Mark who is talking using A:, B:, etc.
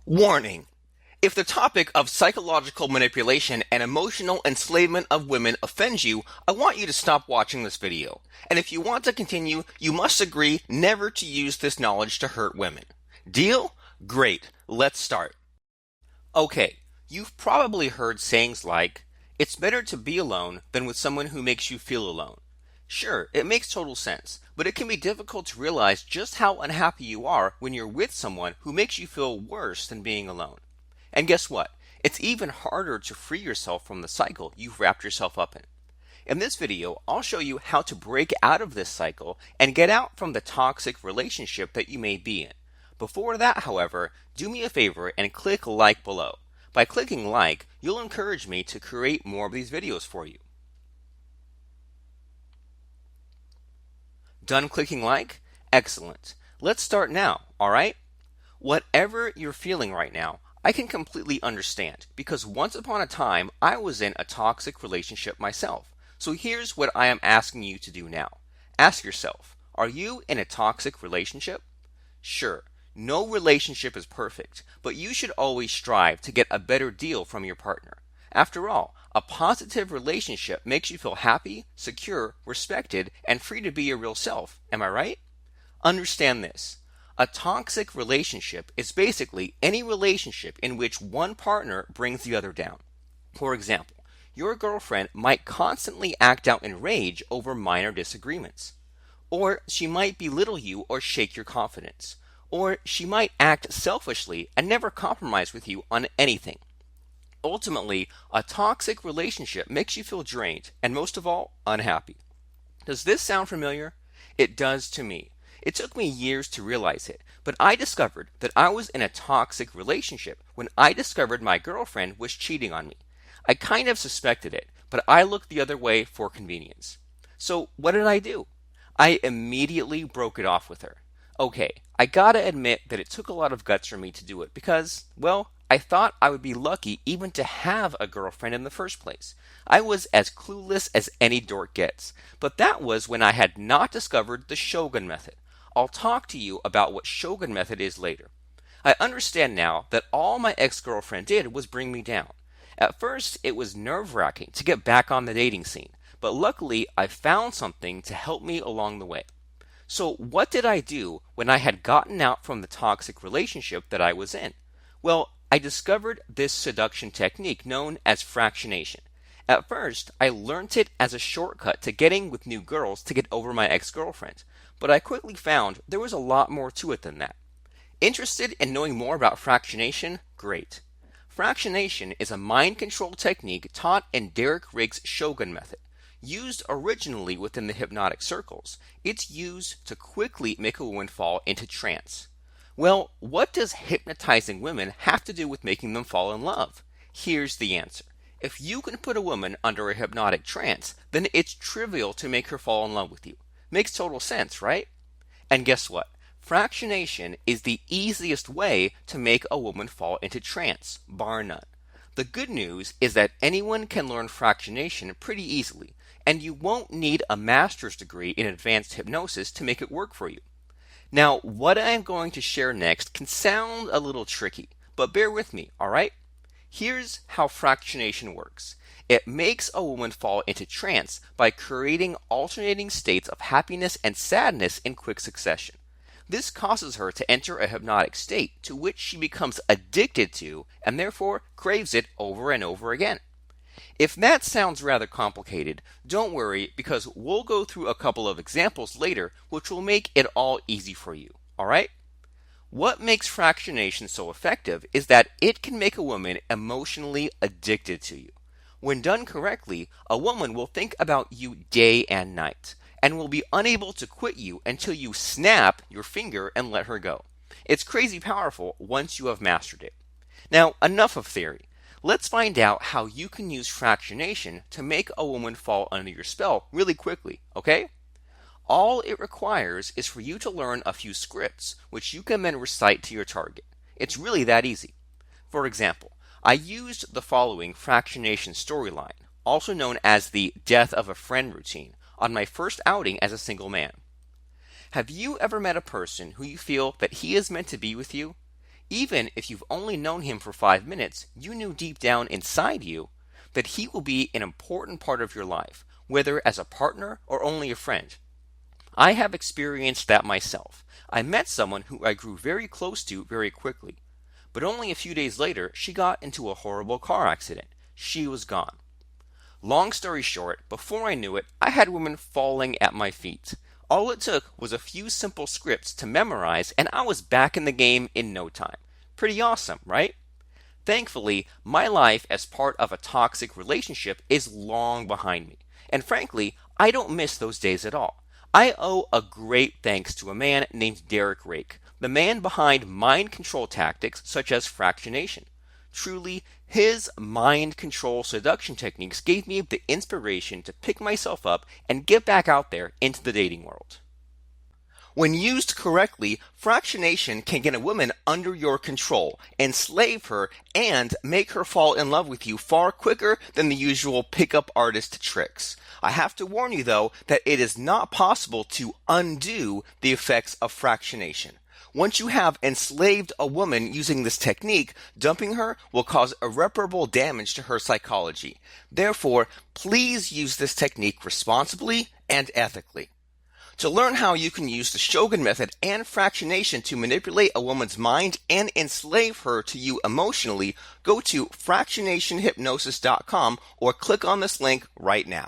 A: Warning! If the topic of psychological manipulation and emotional enslavement of women offends you, I want you to stop watching this video. And if you want to continue, you must agree never to use this knowledge to hurt women. Deal? Great. Let's start. Okay, you've probably heard sayings like, "It's better to be alone than with someone who makes you feel alone." Sure, it makes total sense, but it can be difficult to realize just how unhappy you are when you're with someone who makes you feel worse than being alone. And guess what? It's even harder to free yourself from the cycle you've wrapped yourself up in. In this video, I'll show you how to break out of this cycle and get out from the toxic relationship that you may be in. Before that, however, do me a favor and click like below. By clicking like, you'll encourage me to create more of these videos for you. Done clicking like? Excellent. Let's start now, alright? Whatever you're feeling right now, I can completely understand, because once upon a time I was in a toxic relationship myself. So here's what I am asking you to do now. Ask yourself, are you in a toxic relationship? Sure, no relationship is perfect, but you should always strive to get a better deal from your partner. After all, a positive relationship makes you feel happy, secure, respected, and free to be your real self. Am I right? Understand this. A toxic relationship is basically any relationship in which one partner brings the other down. For example, your girlfriend might constantly act out in rage over minor disagreements. Or she might belittle you or shake your confidence. Or she might act selfishly and never compromise with you on anything. Ultimately, a toxic relationship makes you feel drained and, most of all, unhappy. Does this sound familiar? It does to me. It took me years to realize it, but I discovered that I was in a toxic relationship when I discovered my girlfriend was cheating on me. I kind of suspected it, but I looked the other way for convenience. So what did I do? I immediately broke it off with her. Okay, I gotta admit that it took a lot of guts for me to do it because, well, I thought I would be lucky even to have a girlfriend in the first place. I was as clueless as any dork gets, but that was when I had not discovered the Shogun Method. I'll talk to you about what Shogun Method is later. I understand now that all my ex-girlfriend did was bring me down. At first, it was nerve-wracking to get back on the dating scene, but luckily I found something to help me along the way. So what did I do when I had gotten out from the toxic relationship that I was in? Well, I discovered this seduction technique known as fractionation. At first, I learnt it as a shortcut to getting with new girls to get over my ex-girlfriend, but I quickly found there was a lot more to it than that. Interested in knowing more about fractionation? Great. Fractionation is a mind control technique taught in Derek Rake's Shogun Method. Used originally within the hypnotic circles, it's used to quickly make a woman fall into trance. Well, what does hypnotizing women have to do with making them fall in love? Here's the answer. If you can put a woman under a hypnotic trance, then it's trivial to make her fall in love with you. Makes total sense, right? And guess what? Fractionation is the easiest way to make a woman fall into trance, bar none. The good news is that anyone can learn fractionation pretty easily, and you won't need a master's degree in advanced hypnosis to make it work for you. Now, what I'm going to share next can sound a little tricky, but bear with me, alright? Here's how fractionation works. It makes a woman fall into trance by creating alternating states of happiness and sadness in quick succession. This causes her to enter a hypnotic state to which she becomes addicted to and therefore craves it over and over again. If that sounds rather complicated, don't worry because we'll go through a couple of examples later which will make it all easy for you, alright? What makes fractionation so effective is that it can make a woman emotionally addicted to you. When done correctly, a woman will think about you day and night, and will be unable to quit you until you snap your finger and let her go. It's crazy powerful once you have mastered it. Now, enough of theory. Let's find out how you can use fractionation to make a woman fall under your spell really quickly, okay? All it requires is for you to learn a few scripts, which you can then recite to your target. It's really that easy. For example, I used the following fractionation storyline, also known as the death of a friend routine, on my first outing as a single man. Have you ever met a person who you feel that he is meant to be with you? Even if you've only known him for 5 minutes, you knew deep down inside you that he will be an important part of your life, whether as a partner or only a friend. I have experienced that myself. I met someone who I grew very close to very quickly, but only a few days later she got into a horrible car accident. She was gone. Long story short, before I knew it, I had women falling at my feet. All it took was a few simple scripts to memorize, and I was back in the game in no time. Pretty awesome, right? Thankfully, my life as part of a toxic relationship is long behind me. And frankly, I don't miss those days at all. I owe a great thanks to a man named Derek Rake, the man behind mind control tactics such as fractionation. Truly, his mind control seduction techniques gave me the inspiration to pick myself up and get back out there into the dating world. When used correctly, fractionation can get a woman under your control, enslave her, and make her fall in love with you far quicker than the usual pickup artist tricks. I have to warn you though that it is not possible to undo the effects of fractionation. Once you have enslaved a woman using this technique, dumping her will cause irreparable damage to her psychology. Therefore, please use this technique responsibly and ethically. To learn how you can use the Shogun Method and fractionation to manipulate a woman's mind and enslave her to you emotionally, go to fractionationhypnosis.com or click on this link right now.